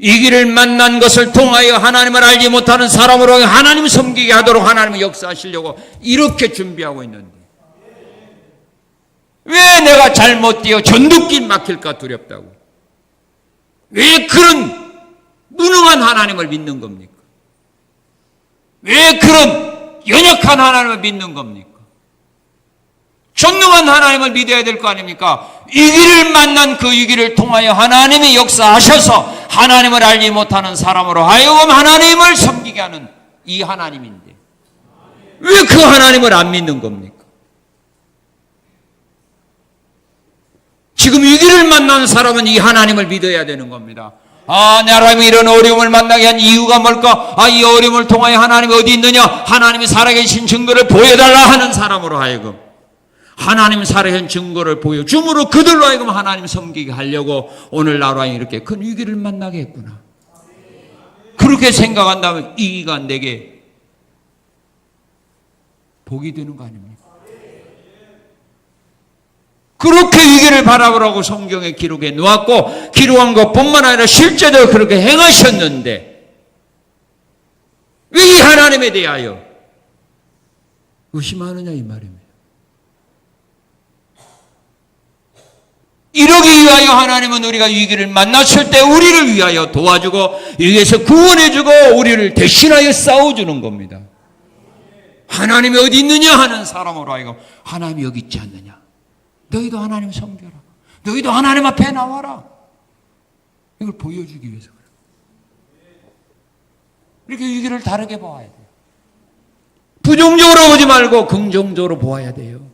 이 길을 만난 것을 통하여 하나님을 알지 못하는 사람으로 하나님 섬기게 하도록 하나님은 역사하시려고 이렇게 준비하고 있는데 왜 내가 잘못 뛰어 전두길 막힐까 두렵다고? 왜 그런 무능한 하나님을 믿는 겁니까? 왜 그런 연약한 하나님을 믿는 겁니까? 전능한 하나님을 믿어야 될 거 아닙니까? 위기를 만난 그 위기를 통하여 하나님이 역사하셔서 하나님을 알지 못하는 사람으로 하여금 하나님을 섬기게 하는 이 하나님인데 왜 그 하나님을 안 믿는 겁니까? 지금 위기를 만난 사람은 이 하나님을 믿어야 되는 겁니다. 내 하나님이 이런 어려움을 만나게 한 이유가 뭘까? 이 어려움을 통하여 하나님이 어디 있느냐? 하나님이 살아계신 증거를 보여달라 하는 사람으로 하여금 하나님 살아계신 증거를 보여줌으로 그들로 하여금 하나님 섬기게 하려고 오늘 나로 하여금 이렇게 큰 위기를 만나게 했구나. 그렇게 생각한다면 이 위기가 내게 복이 되는 거 아닙니까? 그렇게 위기를 바라보라고 성경에 기록해 놓았고 기록한 것뿐만 아니라 실제로 그렇게 행하셨는데 왜 이 하나님에 대하여 의심하느냐 이 말입니다. 이러기 위하여 하나님은 우리가 위기를 만났을 때 우리를 위하여 도와주고 위기에서 구원해주고 우리를 대신하여 싸워주는 겁니다. 하나님이 어디 있느냐 하는 사람으로 하여금 하나님이 여기 있지 않느냐. 너희도 하나님 섬겨라. 너희도 하나님 앞에 나와라. 이걸 보여주기 위해서 그래요. 이렇게 위기를 다르게 보아야 돼요. 부정적으로 보지 말고 긍정적으로 보아야 돼요.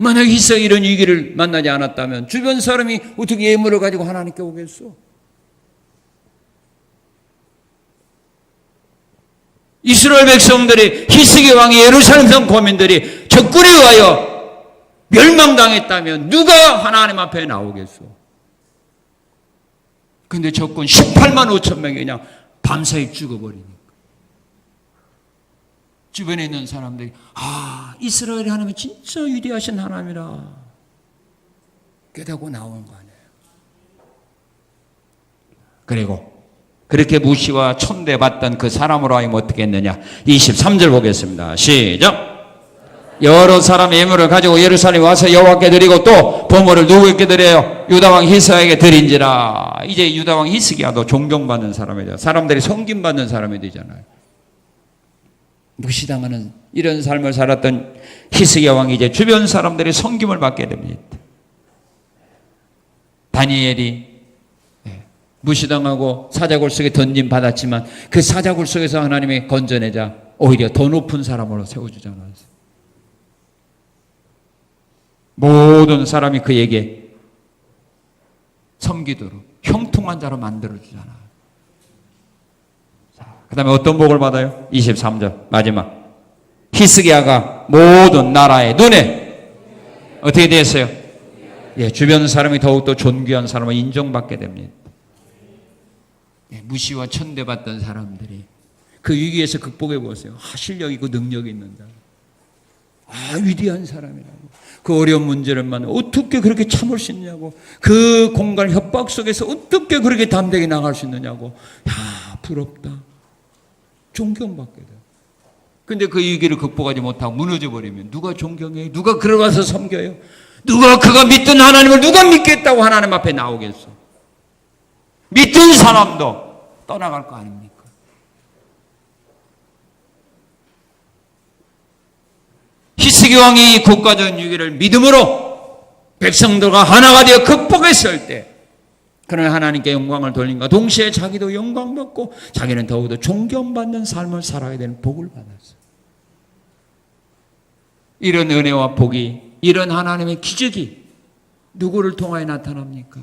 만약 이스라엘이 이런 위기를 만나지 않았다면 주변 사람이 어떻게 예물을 가지고 하나님께 오겠어? 이스라엘 백성들이 히스기 왕이 예루살렘 성 고민들이 적군에 의하여 멸망당했다면 누가 하나님 앞에 나오겠어? 근데 적군 18만 5천 명이 그냥 밤사이 죽어버리니까 주변에 있는 사람들이 이스라엘의 하나님이 진짜 위대하신 하나님이라 깨닫고 나오는 거 아니에요. 그리고 그렇게 무시와 천대받던 그 사람으로 하여금 어떻게 했느냐. 23절 보겠습니다. 시작. 여러 사람의 예물을 가지고 예루살렘에 와서 여호와께 드리고 또 보물을 누구에게 드려요? 유다왕 히스기야에게 드린지라. 이제 유다왕 히스기야도 존경받는 사람이 돼요. 사람들이 섬김받는 사람이 되잖아요. 무시당하는 이런 삶을 살았던 히스기야 왕이 이제 주변 사람들의 섬김을 받게 됩니다. 다니엘이 무시당하고 사자굴 속에 던짐 받았지만 그 사자굴 속에서 하나님이 건져내자 오히려 더 높은 사람으로 세워주잖아요. 모든 사람이 그에게 섬기도록 형통한 자로 만들어주잖아요. 그 다음에 어떤 복을 받아요? 23절 마지막. 히스기야가 모든 나라의 눈에 어떻게 됐어요? 주변 사람이 더욱더 존귀한 사람을 인정받게 됩니다. 무시와 천대받던 사람들이 그 위기에서 극복해 보세요. 실력 있고 능력이 있는 사람. 위대한 사람이라고. 그 어려운 문제를 만나 어떻게 그렇게 참을 수 있냐고. 그 공간 협박 속에서 어떻게 그렇게 담대하게 나갈 수 있느냐고. 부럽다. 존경받게 돼요. 근데 그 위기를 극복하지 못하고 무너져 버리면 누가 존경해요? 누가 그를 와서 섬겨요? 누가 그가 믿던 하나님을 누가 믿겠다고 하나님 앞에 나오겠어? 믿던 사람도 떠나갈 거 아닙니까? 히스기 왕이 국가적인 위기를 믿음으로 백성들과 하나가 되어 극복했을 때 그는 하나님께 영광을 돌린과 동시에 자기도 영광받고 자기는 더욱더 존경받는 삶을 살아야 되는 복을 받았어요. 이런 은혜와 복이, 이런 하나님의 기적이 누구를 통하여 나타납니까?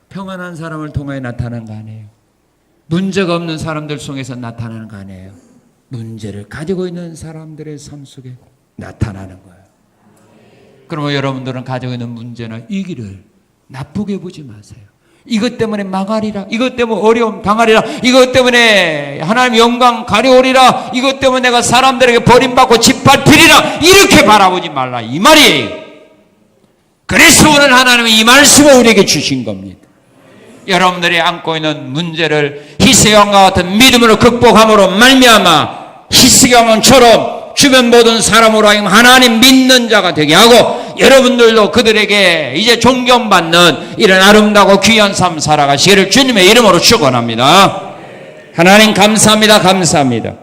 평안한 사람을 통하여 나타나는 거 아니에요. 문제가 없는 사람들 속에서 나타나는 거 아니에요. 문제를 가지고 있는 사람들의 삶 속에 나타나는 거예요. 그러면 여러분들은 가지고 있는 문제나 위기를 나쁘게 보지 마세요. 이것 때문에 망하리라, 이것 때문에 어려움 당하리라, 이것 때문에 하나님 영광 가려오리라, 이것 때문에 내가 사람들에게 버림받고 짓밟히리라, 이렇게 바라보지 말라 이 말이에요. 그래서 오늘 하나님이 이 말씀을 우리에게 주신 겁니다. 여러분들이 안고 있는 문제를 히스기야와 같은 믿음으로 극복함으로 말미암아 히스기야처럼 주변 모든 사람으로 하여금 하나님 믿는 자가 되게 하고 여러분들도 그들에게 이제 존경받는 이런 아름다고 귀한 삶 살아가시기를 주님의 이름으로 축원합니다. 하나님 감사합니다. 감사합니다.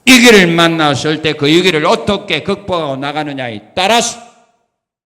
위기를 만났을 때 그 위기를 어떻게 극복하고 나가느냐에 따라서